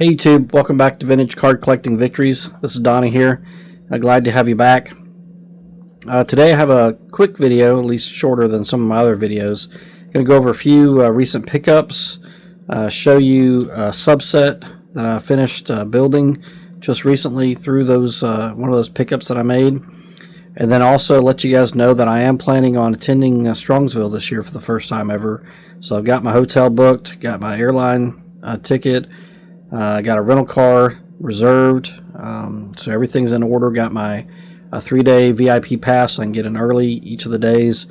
Hey YouTube, welcome back to Vintage Card Collecting Victories. This is Donnie here. Glad to have you back. Today I have a quick video, at least shorter than some of my other videos. I'm going to go over a few recent pickups, show you a subset that I finished building just recently through those one of those pickups that I made, and then also let you guys know that I am planning on attending Strongsville this year for the first time ever. So I've got my hotel booked, got my airline ticket. I got a rental car reserved, so everything's in order. Got my 3-day VIP pass, so I can get in early each of the days.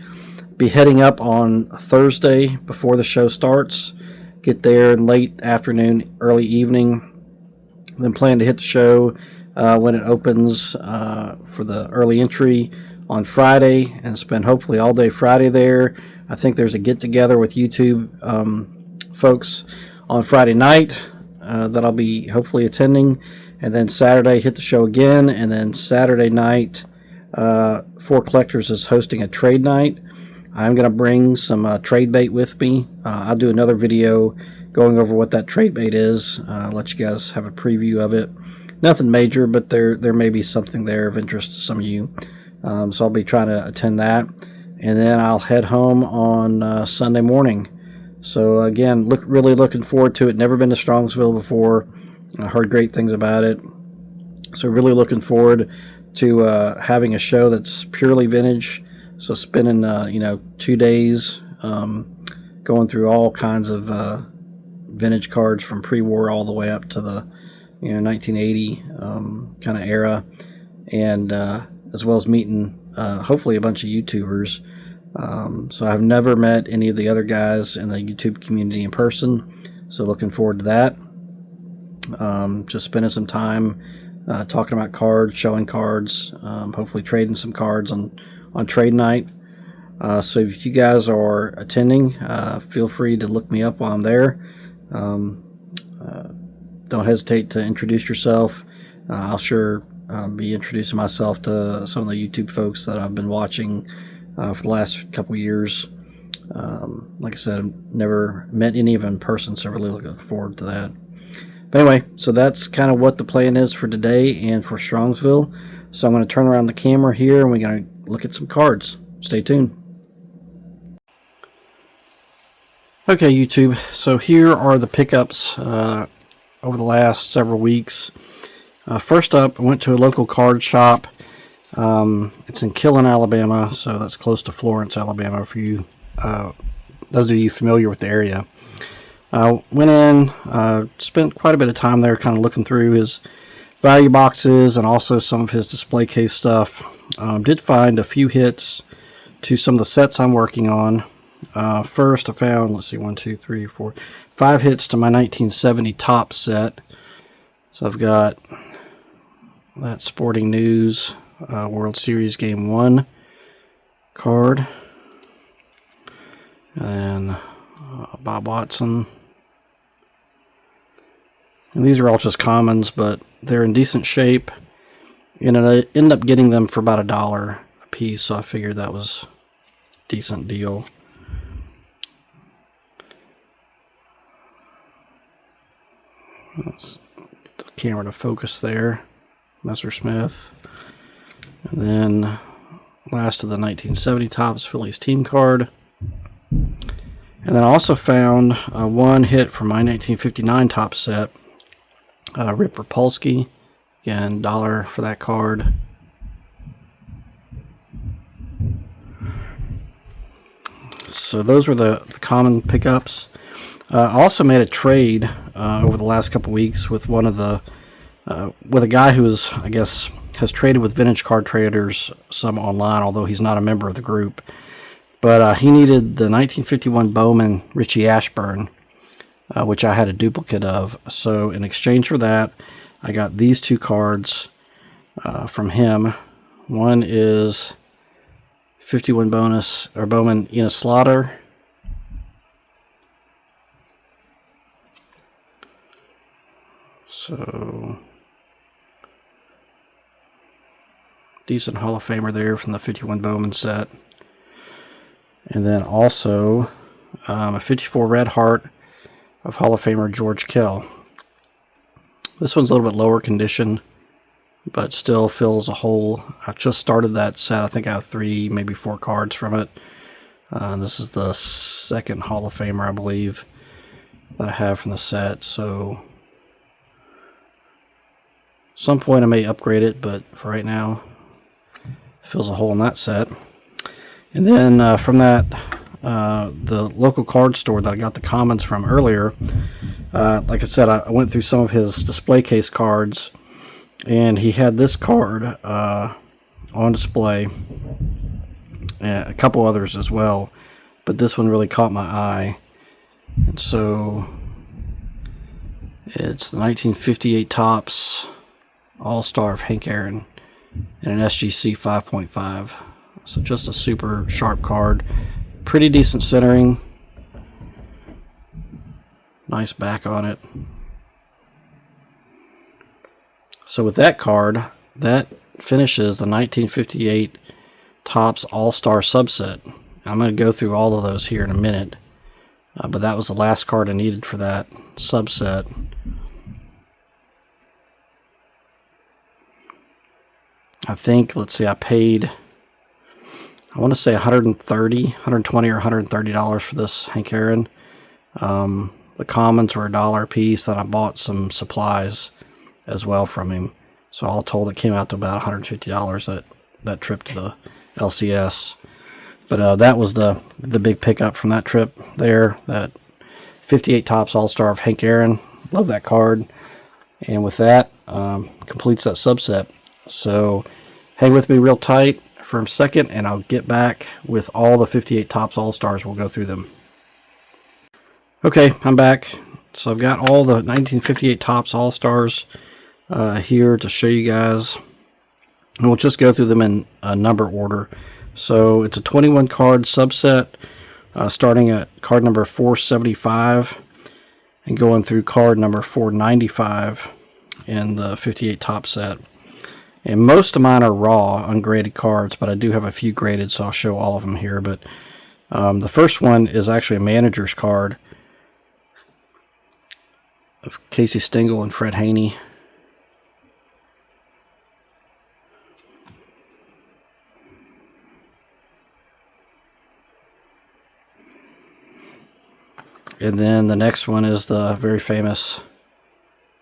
Be heading up on Thursday before the show starts. Get there in late afternoon, early evening. Then plan to hit the show when it opens for the early entry on Friday, and spend hopefully all day Friday there. I think there's a get-together with YouTube folks on Friday night that I'll be hopefully attending, and then Saturday hit the show again, and then Saturday night For Collectors is hosting a trade night. I'm going to bring some trade bait with me. I'll do another video going over what that trade bait is, let you guys have a preview of it. Nothing major, but there may be something there of interest to some of you, so I'll be trying to attend that, and then I'll head home on Sunday morning. So again, really looking forward to it. Never been to Strongsville before. I heard great things about it. So really looking forward to having a show that's purely vintage. So spending 2 days going through all kinds of vintage cards from pre-war all the way up to the 1980 kind of era, and as well as meeting hopefully a bunch of YouTubers. So I've never met any of the other guys in the YouTube community in person, so looking forward to that. Just spending some time talking about cards, showing cards, hopefully trading some cards on trade night. So if you guys are attending, feel free to look me up while I'm there. Don't hesitate to introduce yourself. I'll sure be introducing myself to some of the YouTube folks that I've been watching for the last couple years. Like I said, I've never met any of them in person, so really looking forward to that. But anyway, so that's kind of what the plan is for today and for Strongsville. So I'm going to turn around the camera here, and we're going to look at some cards. Stay tuned. Okay, YouTube, so here are the pickups over the last several weeks. First up, I went to a local card shop. It's in Killen, Alabama, so that's close to Florence, Alabama, for you, those of you familiar with the area. Went in, spent quite a bit of time there kind of looking through his value boxes and also some of his display case stuff. Did find a few hits to some of the sets I'm working on. First I found, let's see, 1, 2, 3, 4, 5 hits to my 1970 top set. So I've got that Sporting News World Series Game 1 card, and then Bob Watson. And these are all just commons, but they're in decent shape, and I ended up getting them for about $1 a piece, so I figured that was a decent deal. Let's get the camera to focus there. Messersmith. And then last of the 1970 Topps Phillies team card. And then I also found one hit from my 1959 Topps set. Rip Rapolsky. Again, $1 for that card. So those were the common pickups. I also made a trade over the last couple weeks with one of the with a guy who is, I guess, has traded with Vintage Card Traders some online, although he's not a member of the group. But he needed the 1951 Bowman Richie Ashburn, which I had a duplicate of. So in exchange for that, I got these two cards from him. One is 51 Bowman Enos Slaughter. So decent Hall of Famer there from the 51 Bowman set. And then also a 54 Red Heart of Hall of Famer George Kell. This one's a little bit lower condition, but still fills a hole. I just started that set. I think I have 3, maybe 4 cards from it. This is the second Hall of Famer, I believe, that I have from the set. So at some point I may upgrade it, but for right now, it fills a hole in that set. And then from that, the local card store that I got the commons from earlier, like I said, I went through some of his display case cards, and he had this card on display, and a couple others as well, but this one really caught my eye. And so it's the 1958 Topps All-Star of Hank Aaron and an SGC 5.5. So just a super sharp card. Pretty decent centering. Nice back on it. So with that card, that finishes the 1958 Topps All-Star subset. I'm going to go through all of those here in a minute. But that was the last card I needed for that subset. I think, let's see, I paid, I want to say $120 or $130 for this Hank Aaron. The commons were $1 a piece, then I bought some supplies as well from him. So all told, it came out to about $150 that trip to the LCS. But that was the big pickup from that trip there. That 58 Topps All-Star of Hank Aaron. Love that card. And with that, completes that subset. So hang with me real tight for a second, and I'll get back with all the 58 Topps All-Stars. We'll go through them. Okay, I'm back. So I've got all the 1958 Topps All-Stars here to show you guys. And we'll just go through them in number order. So it's a 21 card subset, starting at card number 475 and going through card number 495 in the 58 Topps set. And most of mine are raw, ungraded cards, but I do have a few graded, so I'll show all of them here. But the first one is actually a manager's card of Casey Stengel and Fred Haney. And then the next one is the very famous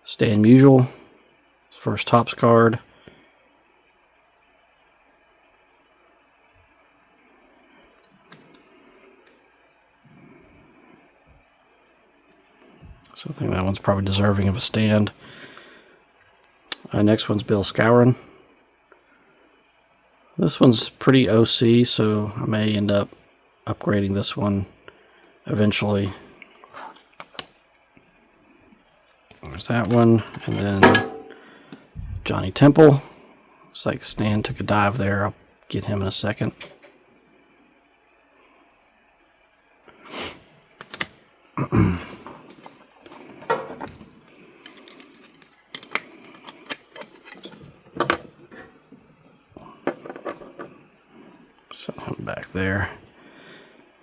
Stan Musial, first Topps card. So I think that one's probably deserving of a stand. Next one's Bill Skowron. This one's pretty OC, so I may end up upgrading this one eventually. There's that one. And then Johnny Temple. Looks like Stan took a dive there. I'll get him in a second. Set him back there.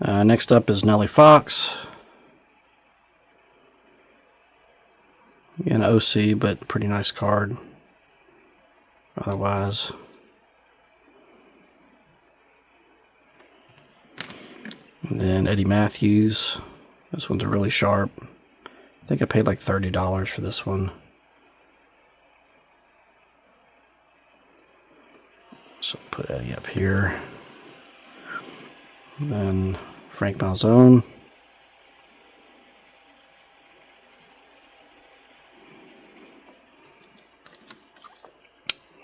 Next up is Nellie Fox. Again, OC, but pretty nice card. Otherwise. And then Eddie Matthews. This one's really sharp. I think I paid like $30 for this one. So put Eddie up here. And then Frank Malzone.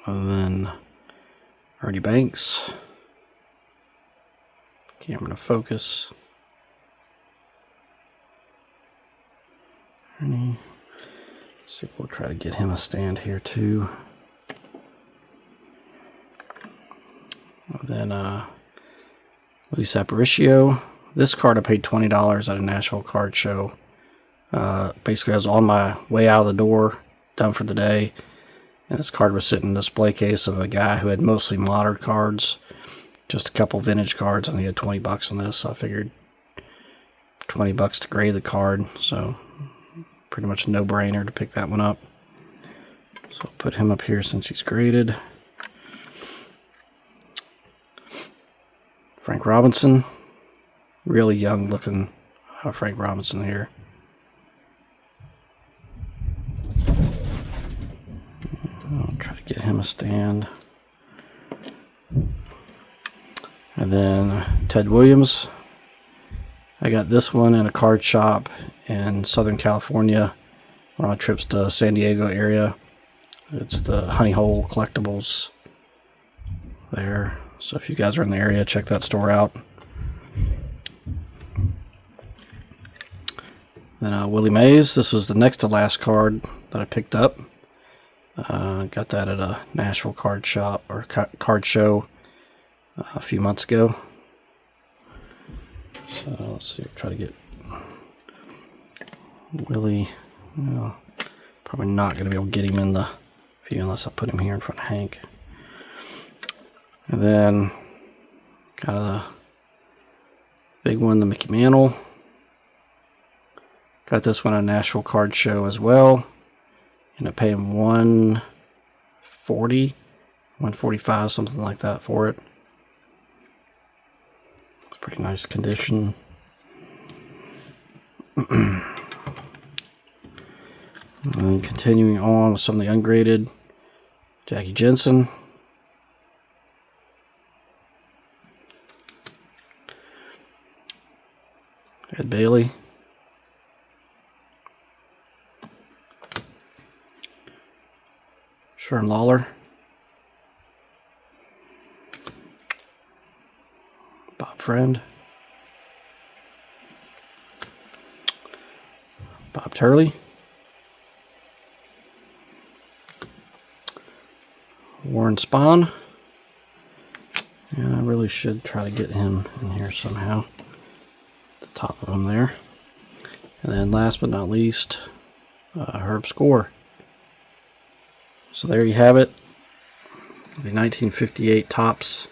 And then Ernie Banks. Camera to focus. Ernie. Let's see if we'll try to get him a stand here too. And then Luis Aparicio. This card I paid $20 at a Nashville card show. Basically I was on my way out of the door, done for the day. And this card was sitting in a display case of a guy who had mostly modern cards. Just a couple vintage cards, and he had 20 bucks on this. So I figured 20 bucks to grade the card. So pretty much a no-brainer to pick that one up. So I'll put him up here since he's graded. Frank Robinson, really young looking Frank Robinson here. I'll try to get him a stand. And then Ted Williams. I got this one in a card shop in Southern California on our trips to San Diego area. It's the Honey Hole Collectibles there. So if you guys are in the area, check that store out. Then Willie Mays. This was the next to last card that I picked up. Got that at a Nashville card shop or card show a few months ago. So let's see, try to get Willie. Well, probably not going to be able to get him in the view unless I put him here in front of Hank. And then got the big one, the Mickey Mantle. Got this one at a Nashville card show as well. Ended up paying $140, $145, something like that for it. It's pretty nice condition. And continuing on with some of the ungraded, Jackie Jensen. Ed Bailey. Sherm Lawler. Bob Friend. Bob Turley. Warren Spahn. And I really should try to get him in here somehow. The top of him there. And then last but not least, Herb Score. So there you have it. The 1958 Topps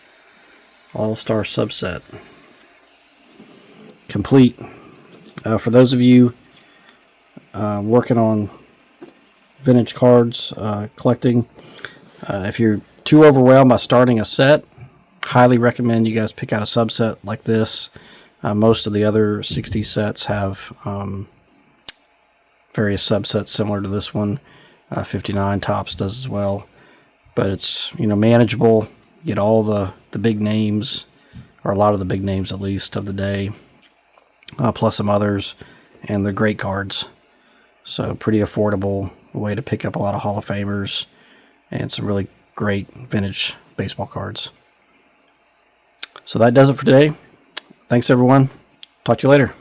All-Star Subset. Complete. For those of you working on vintage cards, collecting, if you're too overwhelmed by starting a set, highly recommend you guys pick out a subset like this. Most of the other 60 sets have various subsets similar to this one. 59 Topps does as well, but it's, you know, manageable. You get all the big names, or a lot of the big names at least of the day, plus some others, and they're great cards. So pretty affordable way to pick up a lot of Hall of Famers and some really great vintage baseball cards. So that does it for today. Thanks everyone. Talk to you later.